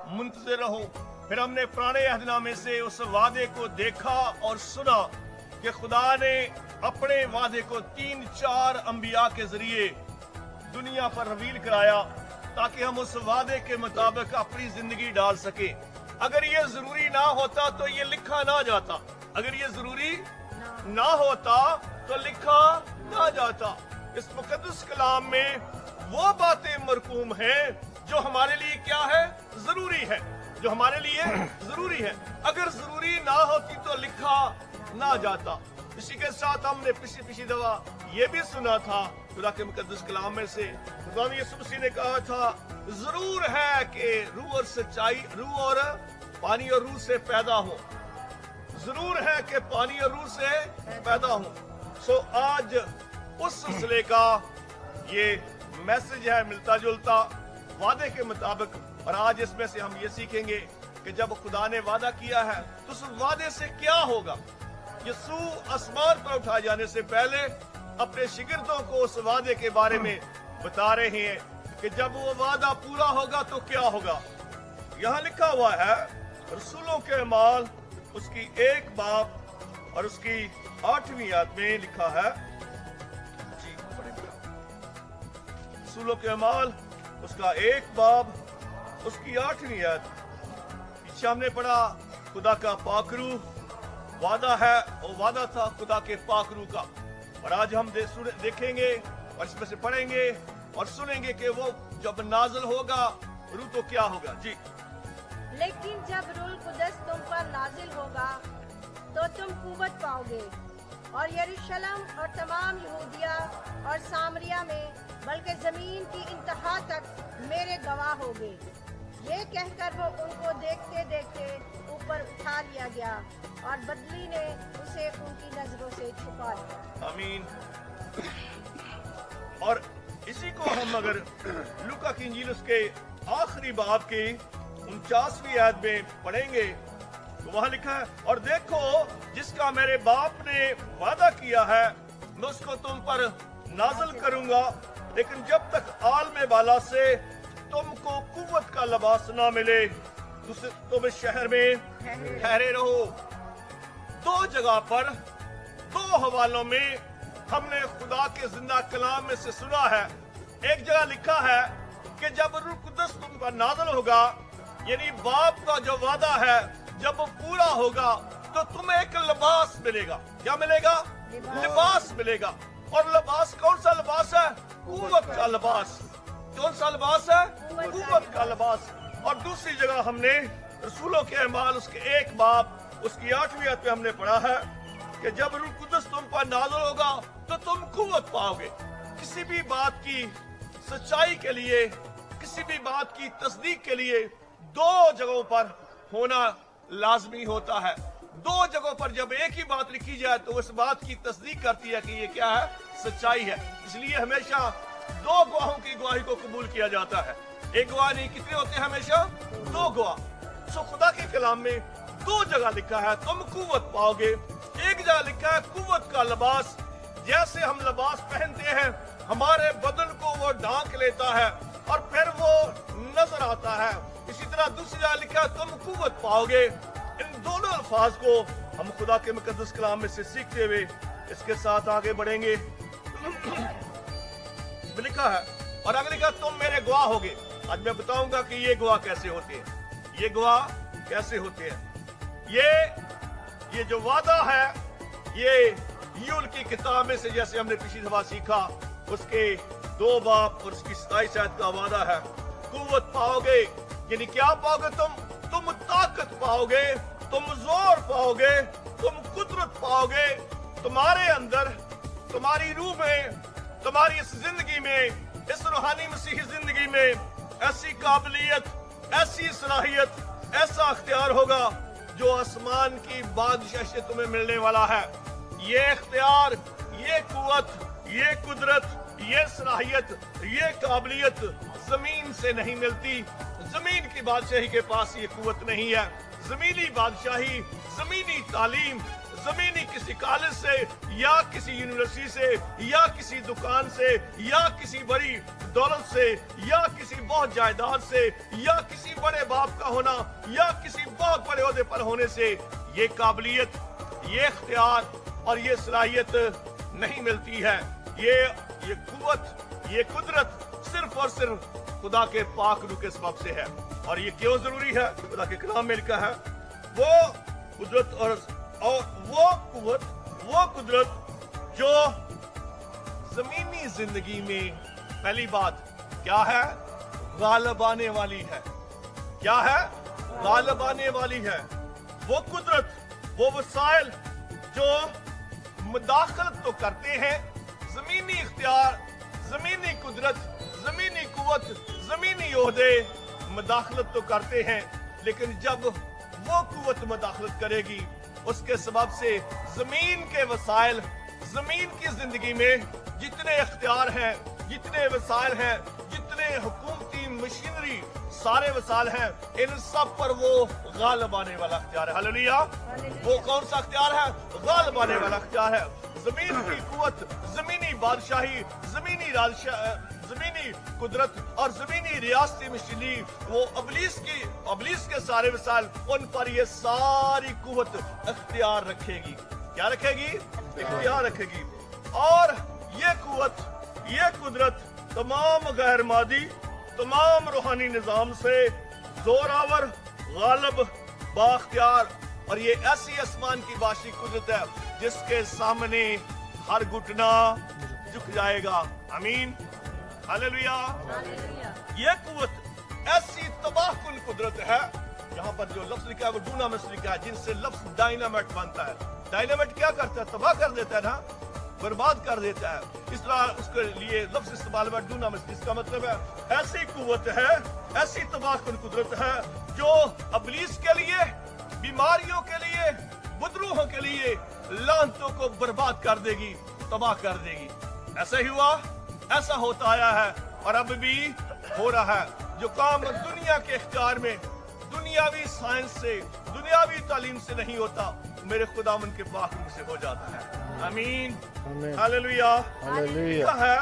मुंतज़िर रहो। फिर हमने पुराने अहदनामे से उस वादे को देखा और सुना कि खुदा ने अपने वादे को 3-4 अंबिया के जरिए दुनिया पर रवील कराया ताकि हम उस वादे के मुताबिक अपनी जिंदगी डाल सके। अगर ये जरूरी ना होता तो ये लिखा ना जाता, अगर ये जरूरी ना होता तो लिखा ना जाता। इस मुकद्दस कलाम में वो बातें मरकूम हैं जो हमारे लिए क्या है, जरूरी है, जो हमारे लिए जरूरी है। अगर जरूरी ना होती तो लिखा ना जाता। इसी के साथ हमने पिछली दफा ये भी सुना था खुदा के मुकद्दस कलाम में से खुदा यीशु मसीह ने कहा था, जरूर है कि रूह और सच्चाई, रूह और पानी और रूह से पैदा हो, जरूर है कि पानी और रूह से पैदा हो। सो आज उस सिलसिले का ये मैसेज है मिलता जुलता वादे के मुताबिक। और आज इसमें से हम ये सीखेंगे कि जब खुदा ने वादा किया है तो उस वादे से क्या होगा। यीशु आसमान पर उठाए जाने से पहले अपने शिगिर्दों को उस वादे के बारे में बता रहे हैं कि जब वो वादा पूरा होगा तो क्या होगा। यहाँ लिखा हुआ है रसूलों के अमाल उसकी 1 बाब और उसकी 8वीं आयत में लिखा है। जी रसूलों के अमाल उसका 1 बाब उसकी 8वीं आयत। पीछे हमने पढ़ा खुदा का पाकरू वादा है, वो वादा था खुदा के पाकरू का। और आज हम देखेंगे और इसमें से पढ़ेंगे और सुनेंगे कि वो जब नाज़िल होगा रूह तो क्या होगा। जी लेकिन जब रूह कुदस तुम पर नाजिल होगा तो तुम कुव्वत पाओगे और यरूशलेम और तमाम यहूदिया और सामरिया में बल्कि जमीन की इंतहा तक मेरे गवाह होगे। ये कहकर वो उनको देखते देखते ऊपर उठा लिया गया और बदली ने उसे उनकी नजरों से छुपा लिया। आमीन। और इसी को हम अगर लूका की इंजील उसके आखिरी बाब की 49वीं आयत में पढ़ेंगे तो वहां लिखा है, और देखो जिसका मेरे बाप ने वादा किया है मैं उसको तुम पर नाज़िल करूंगा, लेकिन जब तक आलम बाला से तुमको कुव्वत का लिबास ना मिले तुम इस शहर में ठहरे रहो। 2 जगह पर 2 हवालों में हमने खुदा के जिंदा कलाम में से सुना है। एक जगह लिखा है कि जब रूह कुदस तुम पर नाज़िल होगा, यानी बाप का जो वादा है जब वो पूरा होगा तो तुम्हें एक लिबास मिलेगा। क्या मिलेगा? लिबास मिलेगा। और लिबास कौन सा लिबास है? कुव्वत का लिबास। कौन सा लिबास है? कुव्वत का लिबास। और दूसरी जगह हमने रसूलों के अमाल उसके 1 बाब उसकी 8वीं आयत में हमने पढ़ा है कि जब रूह कुदस तुम पर नाज़िल होगा तो तुम कुव्वत पाओगे। किसी भी बात की सच्चाई के लिए, किसी भी बात की तस्दीक के लिए 2 जगहों पर होना लाजमी होता है। 2 जगहों पर जब एक ही बात लिखी जाए तो उस बात की तस्दीक करती है कि ये क्या है, सच्चाई है। इसलिए हमेशा 2 गवाहों की गवाही को कबूल किया जाता है। एक गवाह नहीं, कितने होते हैं? हमेशा 2 गवाह। सो खुदा के कलाम में 2 जगह लिखा है तुम कुव्वत पाओगे। एक जगह लिखा है कुव्वत का लिबास, जैसे हम लिबास पहनते हैं हमारे बदन को वो ढांक लेता है और फिर वो नजर आता है। इसी तरह दूसरी जगह लिखा है तुम कुव्वत पाओगे। इन दोनों अल्फाज को हम खुदा के मुकद्दस कलाम में से सीखते हुए इसके साथ आगे बढ़ेंगे। लिखा है और आगे लिखा तुम मेरे गवाह होगे। आज मैं बताऊंगा कि ये गवाह कैसे होते हैं, ये गवाह कैसे होते हैं। ये जो वादा है ये यूल की किताब में से, जैसे हमने पिछली दफा सीखा, उसके 2 बाब और उसकी 27 आयत का वादा है। कुव्वत पाओगे, यानी क्या पाओगे? तुम ताकत पाओगे, तुम जोर पाओगे, तुम कुदरत पाओगे। तुम्हारे अंदर, तुम्हारी रूह में, तुम्हारी इस जिंदगी में, इस रूहानी मसीही जिंदगी में ऐसी काबिलियत, ऐसी सलाहियत, ऐसा अख्तियार होगा जो आसमान की बादशाह से तुम्हें मिलने वाला है। ये इख्तियार, ये कुव्वत, ये कुदरत, ये सलाहियत, ये काबिलियत जमीन से नहीं मिलती। जमीन की बादशाही के पास ये कुव्वत नहीं है। जमीनी बादशाही, जमीनी तालीम, जमीनी किसी कॉलेज से या किसी यूनिवर्सिटी से या किसी दुकान से या किसी बड़ी दौलत से या किसी बहुत जायदाद से या किसी बड़े बाप का होना या किसी बहुत बड़े ओहदे पर होने से ये काबिलियत, ये इख्तियार और ये सलाहियत नहीं मिलती है। ये कुव्वत, ये कुदरत सिर्फ और सिर्फ खुदा के पाक रूह के सबब से है। और ये क्यों जरूरी है? खुदा के कलाम में लिखा है वो कुदरत और वो कुव्वत, वो कुदरत जो जमीनी जिंदगी में पहली बात क्या है? गालिब आने वाली है। क्या है? गालिब आने वाली है। वो कुदरत, वो वसाइल जो मुदाखलत तो करते हैं, जमीनी इख्तियार, जमीनी कुदरत, जमीनी कुव्वत, जमीनी ओहदे मुदाखलत तो करते हैं, लेकिन जब वो कुव्वत मुदाखलत करेगी उसके सबब से जमीन के वसाइल, जमीन की जिंदगी में जितने इख्तियार हैं, जितने वसाइल हैं, जितने हुकूमती मशीनरी सारे वसाइल हैं, इन सब पर वो गालिब आने वाला इख्तियार है। हालेलुया। वो कौन सा इख्तियार है? गालिब आने वाला इख्तियार है। जमीन की कुव्वत, जमीनी बादशाही, जमीनी कुदरत और जमीनी रियासती मशीनरी, वो अबलीस के सारे वसाइल, उन पर ये सारी कुव्वत इख्तियार रखेगी। क्या रखेगी? इख्तियार रखेगी। और ये कुव्वत, ये कुदरत तमाम गैर मादी, तमाम रूहानी निजाम से जोरावर, गालिब, बाख्तियार, और ये ऐसी आसमान की बाशी कुदरत है जिसके सामने हर घुटना झुक जाएगा। आमीन, हालेलुया। ये कुव्वत ऐसी तबाहकुन कुदरत है, यहाँ पर जो लफ्ज लिखा है वो डूनामिस लिखा है, जिनसे लफ्ज डायनामाइट बनता है। डायनामाइट क्या करता है? तबाह कर देता है ना, बर्बाद कर देता है। इस तरह उसके लिए लफ्ज इस्तेमाल हुआ डूनामिस, जिसका मतलब है ऐसी कुव्वत है, ऐसी तबाहकुन कुदरत है जो अबलीस के लिए, बीमारियों के लिए, बुदरूहों के लिए लानतों को बर्बाद कर देगी, तबाह कर देगी। ऐसा ही हुआ, ऐसा होता आया है और अब भी हो रहा है। जो काम दुनिया के इख्तियार में, दुनियावी साइंस से, दुनियावी तालीम से नहीं होता, मेरे खुदावन के पाक रूह से हो जाता है। आमीन, हालेलुया, हालेलुया है।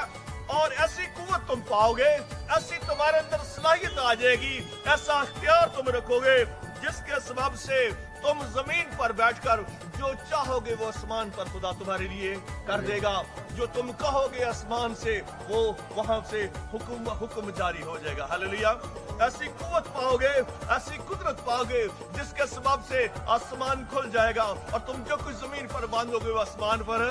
और ऐसी कुव्वत तुम पाओगे, ऐसी तुम्हारे अंदर सलाहियत आ जाएगी, ऐसा इख्तियार तुम रखोगे जिसके सबब से तुम जमीन पर बैठकर जो चाहोगे वो आसमान पर खुदा तुम्हारे लिए कर देगा। जो तुम कहोगे आसमान से, वो वहां से हुक्म जारी हो जाएगा। हालेलुया। ऐसी कुव्वत पाओगे, ऐसी कुदरत पाओगे जिसके सबब से आसमान खुल जाएगा और तुम जो कुछ जमीन पर बांधोगे वो आसमान पर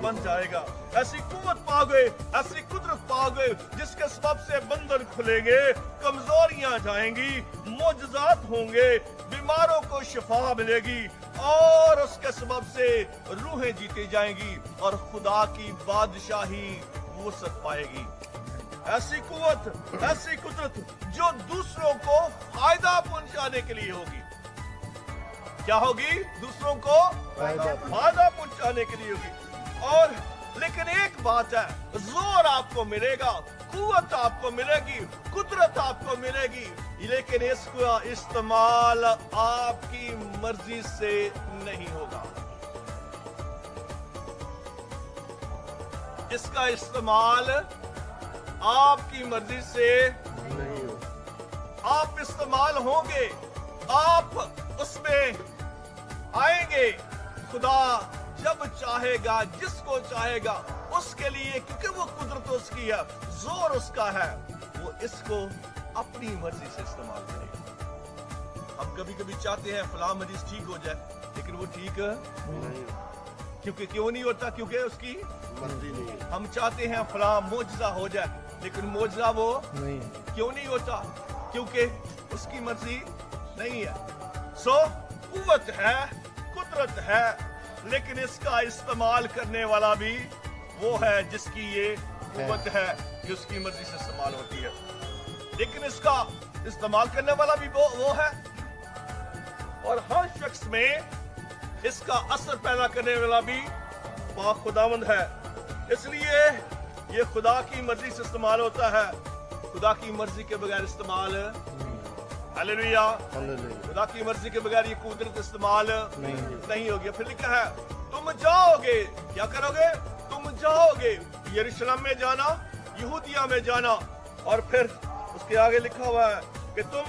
बन जाएगा। ऐसी कुव्वत पाओगे, ऐसी कुदरत पाओगे जिसके सबब से बंधन खुलेंगे, कमजोरियां जाएंगी, मोजज़ात होंगे, बीमारों को शिफा मिलेगी और उसके सबब से रूहें जीती जाएंगी और खुदा की बादशाही वुसअत पाएगी। ऐसी कुव्वत, ऐसी कुदरत जो दूसरों को फायदा पहुंचाने के लिए होगी। क्या होगी? दूसरों को फायदा पहुंचाने के लिए होगी। और लेकिन एक बात है, जोर आपको मिलेगा, कुव्वत आपको मिलेगी, कुदरत आपको मिलेगी, लेकिन इसका इस्तेमाल आपकी मर्जी से नहीं होगा। इसका इस्तेमाल आपकी मर्जी से नहीं होगा। आप इस्तेमाल होंगे, आप उसमें आएंगे, खुदा जब चाहेगा, जिसको चाहेगा उसके लिए, क्योंकि वो कुदरत उसकी है, जोर उसका है, वो इसको अपनी मर्जी से इस्तेमाल करेगा। हम कभी कभी चाहते हैं फलां मरीज ठीक हो जाए, लेकिन वो ठीक नहीं, क्योंकि क्यों नहीं होता? क्योंकि उसकी मर्जी नहीं। हम चाहते हैं फलां मोजज़ा हो जाए, लेकिन मोजज़ा वो नहीं, क्यों नहीं होता? क्योंकि उसकी मर्जी नहीं है। सो कुव्वत है, कुदरत है, लेकिन इसका इस्तेमाल करने वाला भी वो है जिसकी ये कुव्वत है कि उसकी मर्जी से इस्तेमाल होती है, लेकिन इसका इस्तेमाल करने वाला भी वो है। और हर शख्स में इसका असर पैदा करने वाला भी पाक खुदावंद है। इसलिए ये खुदा की मर्जी से इस्तेमाल होता है, खुदा की मर्जी के बगैर इस्तेमाल हालेलुया। हालेलुया। खुदा की मर्जी के बगैर ये कुदरत इस्तेमाल नहीं। नहीं होगी। फिर लिखा है तुम जाओगे, क्या करोगे? तुम जाओगे यरूशलेम में जाना, यहूदिया में जाना, और फिर उसके आगे लिखा हुआ है कि तुम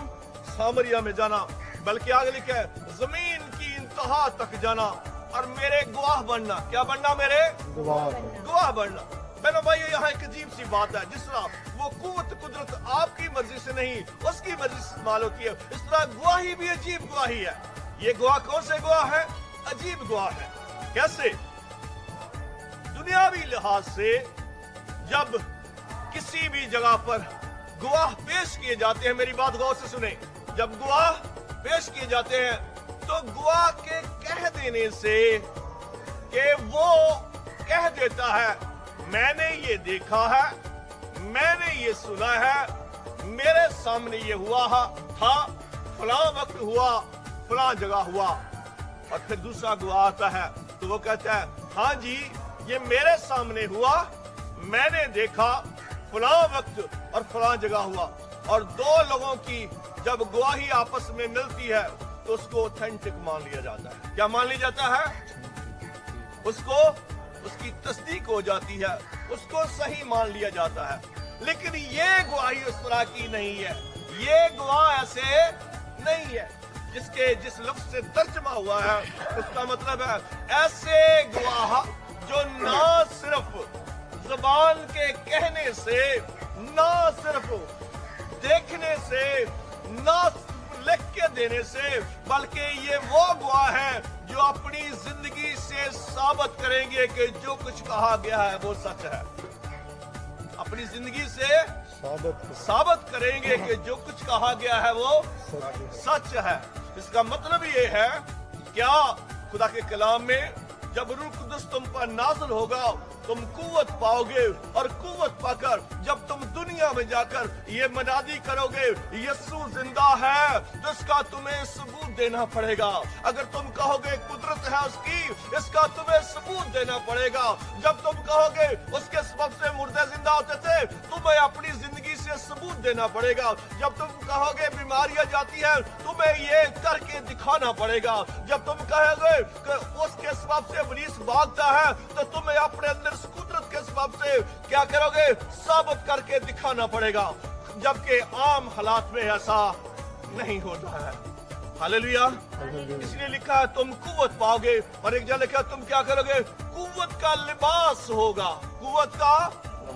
सामरिया में जाना, बल्कि आगे लिखा है जमीन की इंतहा तक जाना और मेरे गवाह बनना। क्या बनना? मेरे गवाह बनना। बहनों भाई, यहाँ एक अजीब सी बात है, जिस तरह वो कुव्वत कुदरत आपकी मर्जी से नहीं उसकी मर्जी से इस्तेमाल होती है, इस तरह गवाही भी अजीब गवाही है। ये गवाह कौन से गवाह है? अजीब गवाह है। कैसे? दुनियावी लिहाज से जब किसी भी जगह पर गवाह पेश किए जाते हैं, मेरी बात गौर से सुने, जब गवाह पेश किए जाते हैं तो गवाह के कह देने से कि वो कह देता है मैंने ये देखा है, मैंने ये सुना है, मेरे सामने ये हुआ था, फलां वक्त हुआ, फलां जगह हुआ। और फिर दूसरा गवाह आता है तो वो कहता है हाँ जी ये मेरे सामने हुआ, मैंने देखा, फलां वक्त और फलां जगह हुआ। और दो लोगों की जब गवाही आपस में मिलती है तो उसको ऑथेंटिक मान लिया जाता है। क्या मान लिया जाता है? उसको उसकी तस्दीक हो जाती है, उसको सही मान लिया जाता है। लेकिन ये गवाही उस तरह की नहीं है। ये गवाह ऐसे नहीं है। जिस लफ्ज से तर्जमा हुआ है उसका मतलब है ऐसे गवाह जो ना सिर्फ जुबान के कहने से, ना सिर्फ देखने से, ना लिख के देने से, बल्कि ये वो गवाह है जो अपनी जिंदगी से साबित करेंगे कि जो कुछ कहा गया है वो सच है। अपनी जिंदगी से साबित करेंगे कि जो कुछ कहा गया है वो सच है। इसका मतलब ये है, क्या खुदा के कलाम में जब रूह कुदस तुम पर नाज़िल होगा तुम कुव्वत पाओगे, और कुव्वत पाकर जब तुम दुनिया में जाकर ये मनादी करोगे यीशु जिंदा है, तो इसका तुम्हें सबूत देना पड़ेगा। अगर तुम कहोगे कुदरत है उसकी, इसका तुम्हें सबूत देना पड़ेगा। जब तुम कहोगे उसके सबब से मुर्दे जिंदा होते थे, तुम्हें अपनी जिंदगी से सबूत देना पड़ेगा। जब तुम कहोगे बीमारियां जाती है, तुम्हें ये करके दिखाना पड़ेगा। जब तुम कहोगे कि उसके सबब से इब्लीस भागता है, तो तुम्हें अपने अंदर कुदरत के सबब से क्या करोगे? साबित करके दिखाना पड़ेगा। जबकि आम हालात में ऐसा नहीं होता है। हालेलुया। इसलिए लिखा है तुम कुव्वत पाओगे, और एक जगह लिखा तुम क्या करोगे? कुव्वत का लिबास होगा। कुव्वत का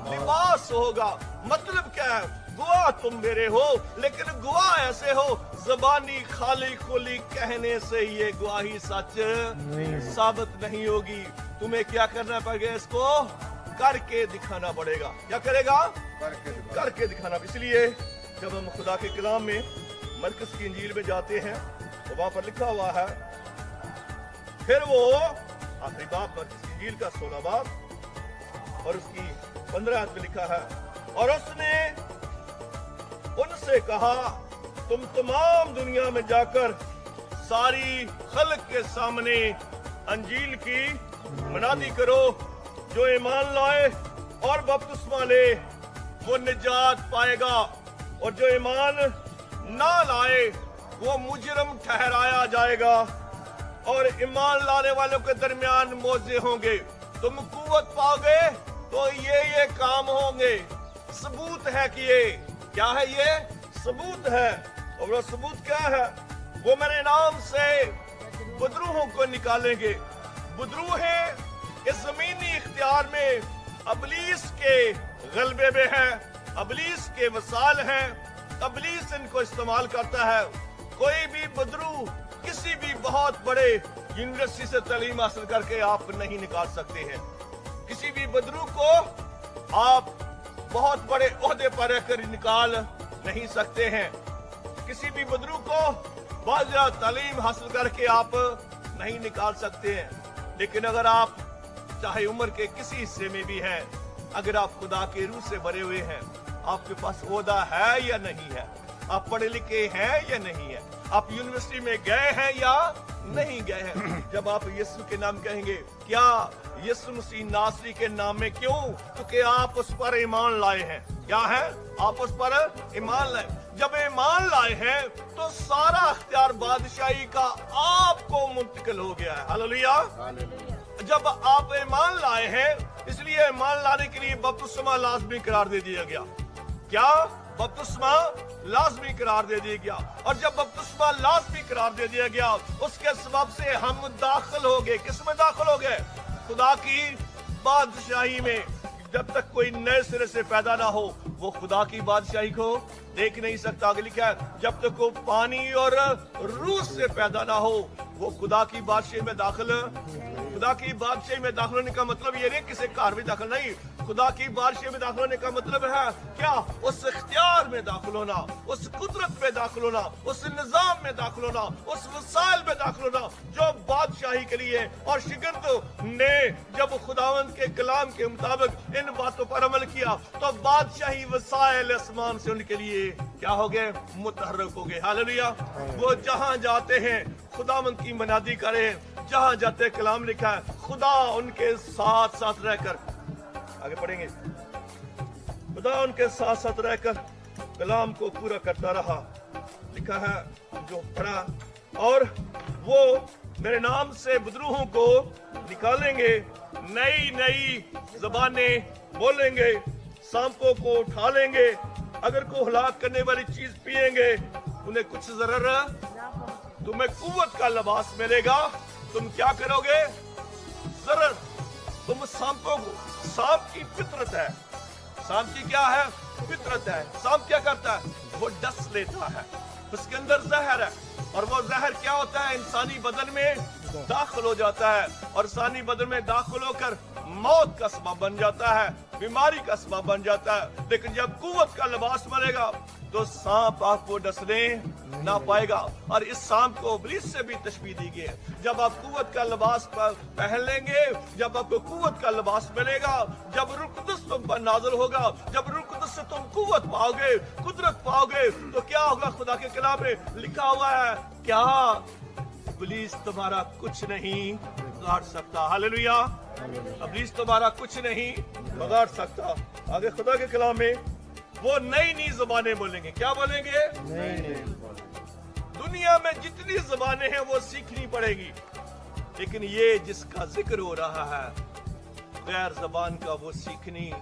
लिबास होगा। मतलब क्या है? गवाह तुम मेरे हो, लेकिन गवाह ऐसे हो ज़बानी खाली खुली कहने से ये गवाही सच साबित नहीं होगी। तुम्हें क्या करना पड़ेगा? इसको करके दिखाना पड़ेगा। क्या करेगा? करके दिखाना। इसलिए जब हम खुदा के कलाम में मरकस की इंजील में जाते हैं तो वहां पर लिखा हुआ है, फिर वो आखिरी बाब मरकस की इंजील का 16 बाब और उसकी 15 आयत में लिखा है, और उसने उनसे कहा तुम तमाम दुनिया में जाकर सारी खल्क के सामने अंजील की मनादी करो। जो ईमान लाए और बपतिस्मा ले वो निजात पाएगा, और जो ईमान ना लाए वो मुजरम ठहराया जाएगा, और ईमान लाने वालों के दरमियान मौजे होंगे। तुम कुव्वत पाओगे तो ये काम होंगे। सबूत है कि ये क्या है? ये सबूत है। और वो सबूत क्या है? वो मेरे नाम से बदरूहों को निकालेंगे। बदरूहें इस जमीनी इख्तियार में इब्लीस के गलबे में है, इब्लीस के वसाल हैं, इब्लीस इनको इस्तेमाल करता है। कोई भी बदरू किसी भी बहुत बड़े यूनिवर्सिटी से तालीम हासिल करके आप नहीं निकाल सकते हैं। किसी भी बदरू को आप बहुत बड़े ओहदे पर रहकर निकाल नहीं सकते हैं। किसी भी बदरू को बहुत ज्यादा तालीम हासिल करके आप नहीं निकाल सकते हैं। लेकिन अगर आप चाहे उम्र के किसी हिस्से में भी हैं, अगर आप खुदा के रूह से भरे हुए हैं, आपके पास ओहदा है या नहीं है, आप पढ़े लिखे हैं या नहीं है, आप यूनिवर्सिटी में गए हैं या नहीं गए हैं। जब आप यीशु के नाम कहेंगे, क्या यीशु मसीह नासरी के नाम में? क्यों? क्योंकि आप उस पर ईमान लाए हैं। क्या है? आप उस पर ईमान लाए। जब ईमान लाए हैं तो सारा अख्तियार बादशाही का आपको मुंतकिल हो गया है। हालेलुया। जब आप ईमान लाए हैं, इसलिए ईमान लाने के लिए बपतिस्मा लाजमी करार दे दिया गया। क्या? बपतिस्मा लाजमी करार दे दिया गया। और जब बपतिस्मा लाजमी करार दे दिया गया, उसके सबब से हम दाखिल हो गए। किस में दाखिल हो गए? खुदा की बादशाही में। जब तक कोई नए सिरे से पैदा ना हो, वो खुदा की बादशाही को देख नहीं सकता। आगे लिखा है, जब तक वो पानी और रूह से पैदा ना हो, वो खुदा की बादशाही में दाखिल। खुदा की बादशाही में दाखिल होने का मतलब ये नहीं किसी कार में दाखिल नहीं। खुदा की बादशाही में दाखिल होने का मतलब है क्या? उस इख्तियार में दाखिल होना, उस कुदरत में दाखिल होना, उस निजाम में दाखिल होना, उस वसाइल में दाखिल होना जो बादशाही के लिए। और शिगिर्द ने जब खुदावंद के कलाम के मुताबिक इन बातों पर अमल किया, तो बादशाही वसाइल आसमान से उनके लिए क्या हो गए? मुतहर्रक हो गए। हालेलुया। वो जहां जाते हैं खुदावंद की मनादी करें। जहां जाते कलाम लिखा है, खुदा उनके साथ साथ रहकर, आगे पढ़ेंगे, खुदा उनके साथ साथ रहकर कलाम को पूरा करता रहा। लिखा है जो पढ़ा, और वो मेरे नाम से बदरूहों को निकालेंगे, नई नई जबानें बोलेंगे, सांपों को उठा लेंगे, अगर को हलाक करने वाली चीज पिएंगे, उन्हें कुछ जरूरत, तुम्हें कुव्वत का लिबास मिलेगा। तुम क्या करोगे? जरूर तुम सांपों को, सांप की फितरत है, सांप की क्या है? फितरत है। सांप क्या करता है? वो डस लेता है, उसके अंदर जहर है, और वो जहर क्या होता है? इंसानी बदन में दाखिल हो जाता है, और इंसानी बदन में दाखिल होकर मौत का सबब बन जाता है, बीमारी का सबब बन जाता है। लेकिन जब कुव्वत का लिबास मिलेगा तो सांप आपको डसने ना पाएगा। और इस सांप को इब्लीस से भी तशबीह दी गई है। जब आप कुव्वत का लिबास पहन लेंगे, जब आपको कुव्वत का लिबास मिलेगा, जब रूह कुदस तुम पर नाज़िल होगा, जब रूह कुदस से तुम कुव्वत पाओगे, कुदरत पाओगे, तो क्या होगा? खुदा के कलाम में लिखा हुआ है, क्या इब्लीस तुम्हारा कुछ नहीं बिगाड़ सकता। हालेलुया। इब्लीस तुम्हारा कुछ नहीं बिगाड़ सकता। आगे खुदा के कलाम में वो नई नई ज़बानें बोलेंगे। क्या बोलेंगे? दुनिया में जितनी ज़बानें हैं वो सीखनी पड़ेगी, लेकिन ये जिसका जिक्र हो रहा है, गैर ज़बान का, वो सीखनी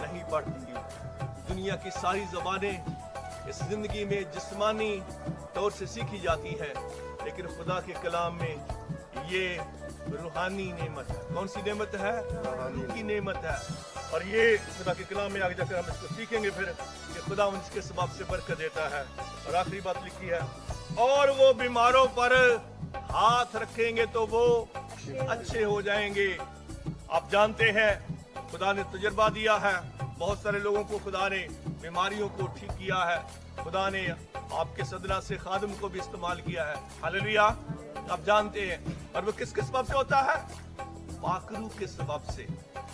नहीं पड़ती। दुनिया की सारी ज़बानें इस जिंदगी में जिस्मानी तौर से सीखी जाती है, लेकिन खुदा के कलाम में ये रूहानी नेमत है। कौन सी नेमत है? रूह की नेमत है। और ये खुदा के कलाम में आगे जाकर हम इसको सीखेंगे फिर कि खुदा इसके सबब से बरकत देता है। और आखिरी बात लिखी है, और वो बीमारों पर हाथ रखेंगे तो वो अच्छे हो जाएंगे। आप जानते हैं खुदा ने तजुर्बा दिया है, बहुत सारे लोगों को खुदा ने बीमारियों को ठीक किया है। खुदा ने आपके सदना से खादिम को भी इस्तेमाल किया है। हालेलुया। आप जानते हैं। और वो किस सबब से होता है? पाकरू के सबब से।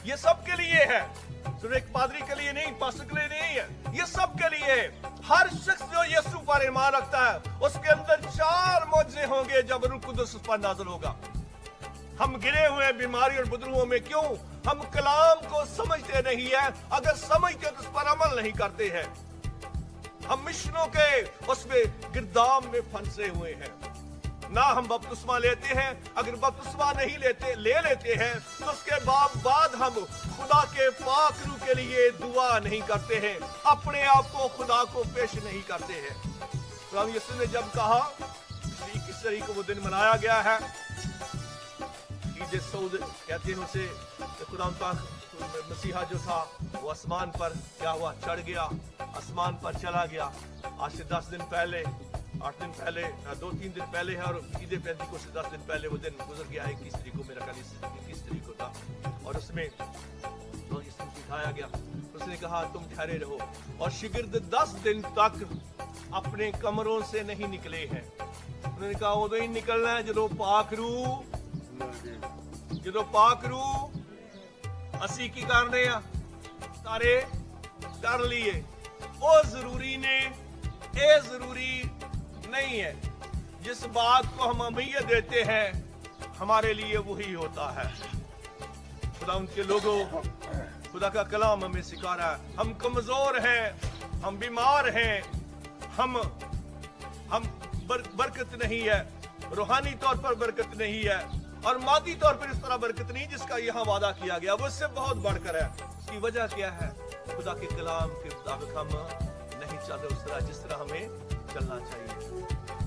ये सब के लिए है, सिर्फ एक पादरी के लिए नहीं, पास्टर के लिए नहीं है, ये सब के लिए है। हर शख्स जो यीशु पर ईमान रखता है, उसके अंदर 4 मौजज़े होंगे जब रूह कुदस उस पर नाज़िल होगा। हम गिरे हुए हैं बीमारी और बदरुओं में। क्यों? हम कलाम को समझते नहीं है। अगर समझते तो उस पर अमल नहीं करते हैं। हम मिशनों के उसमें गिरदाम में फंसे हुए हैं। ना हम बपतिस्मा लेते हैं, अगर बपतिस्मा नहीं ले लेते हैं तो उसके बाद हम खुदा के पाक रूह के लिए दुआ नहीं करते हैं, अपने आप को खुदा को पेश नहीं करते हैं। खुदा यीशु ने जब कहा, 21 तारीख को वो दिन मनाया गया है, ईद सऊद कहते हैं उसे, खुदा पाक मसीहा जो था वो आसमान पर क्या हुआ? चढ़ गया, आसमान पर चला गया। आज से 10 दिन पहले, 8 दिन पहले, 2-3 दिन पहले है, और ईद पेंतिकोस्त से 10 दिन पहले वो दिन गुजर गया है। 21 तारीख को, मेरा ख्याल 21 तारीख को था। और उसमें सिखाया गया, उसने कहा तुम ठहरे रहो। और शिगिर्द 10 दिन तक अपने कमरों से नहीं निकले हैं। उन्होंने कहा उदो ही निकलना है जो पाक रूह असी की करने सारे कर लिए। वो जरूरी ने, ये जरूरी नहीं है। जिस बात को हम अहमियत देते हैं हमारे लिए वही होता है। खुदा उनके लोगों, खुदा का कलाम हमें सिखा रहा है, हम कमजोर हैं, हम बीमार हैं, हम बरकत नहीं है, रूहानी तौर पर बरकत नहीं है और मादी तौर पर इस तरह बरकत नहीं जिसका यहाँ वादा किया गया, वो इससे बहुत बढ़कर है। उसकी वजह क्या है? खुदा के कलाम के मुताबिक हम नहीं चल रहे उस तरह जिस तरह हमें चलना चाहिए।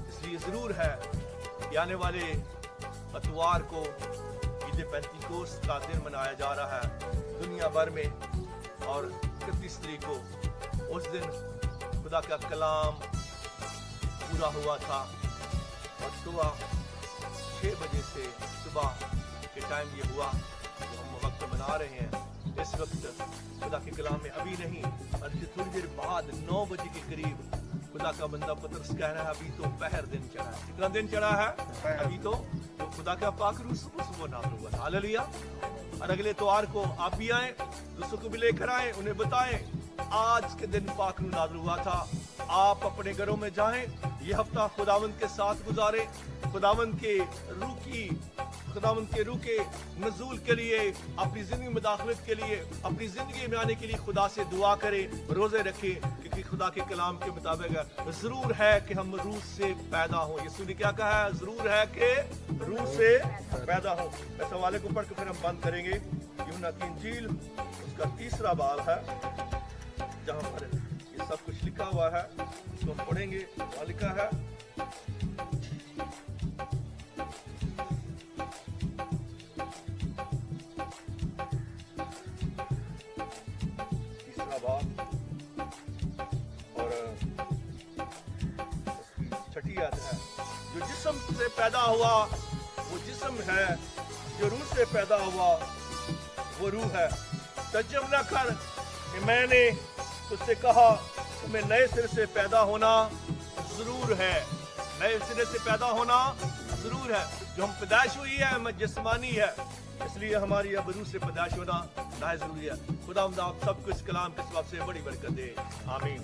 इसलिए जरूर है कि आने वाले अतवार को ईद पेंतिकोस्त का दिन मनाया जा रहा है दुनिया भर में, और 31 तारीख को उस दिन खुदा का कलाम पूरा हुआ था और सुबह 6 बजे से सुबह के टाइम ये हुआ जो हम वक्त मना रहे हैं। इस वक्त खुदा के कलाम में अभी नहीं, और थोड़ी देर बाद 9 बजे के करीब खुदा का बंदा पतरस कह रहा है अभी तो पहर दिन चढ़ा है। कितना दिन चढ़ा है? अभी तो खुदा का पाक रूह सुबह नाज़िल हुआ। हालेलुया। और अगले इतवार को आप भी आए, दूसरों को भी लेकर आए, उन्हें बताएं आज के दिन पाक रूह नाज़िल हुआ था। आप अपने घरों में जाएं, ये हफ्ता खुदावंद के साथ गुजारें, खुदावंद के रूह के नज़ूल के लिए, अपनी जिंदगी में दाखिलत के लिए, अपनी जिंदगी में आने के लिए खुदा से दुआ करें, रोजे रखें, क्योंकि खुदा के कलाम के मुताबिक जरूर है कि हम रूह से पैदा हो। यीशु ने क्या कहा है? जरूर है कि रूह से पैदा हो। इस हवाले को पढ़ के फिर हम बंद करेंगे। यूहन्ना की इंजील उसका 3रा बाब है जहाँ पर ये सब कुछ लिखा हुआ है, तो हम पढ़ेंगे। वहाँ लिखा है और छठी आयत है, जो जिस्म से पैदा हुआ वो जिस्म है, जो रूह से पैदा हुआ वो रूह है। तज्जब न कर कि मैंने तुझसे कहा तुम्हें नए सिरे से पैदा होना जरूर है। नए सिरे से पैदा होना जरूर है। जो हम पैदाइश हुई है हमें जिस्मानी है, इसलिए हमारी अब रूह से पैदाइश होना ना जरूरी है। खुदा आप सब कुछ कलाम के सबब से बड़ी बरकत दे। आमीन।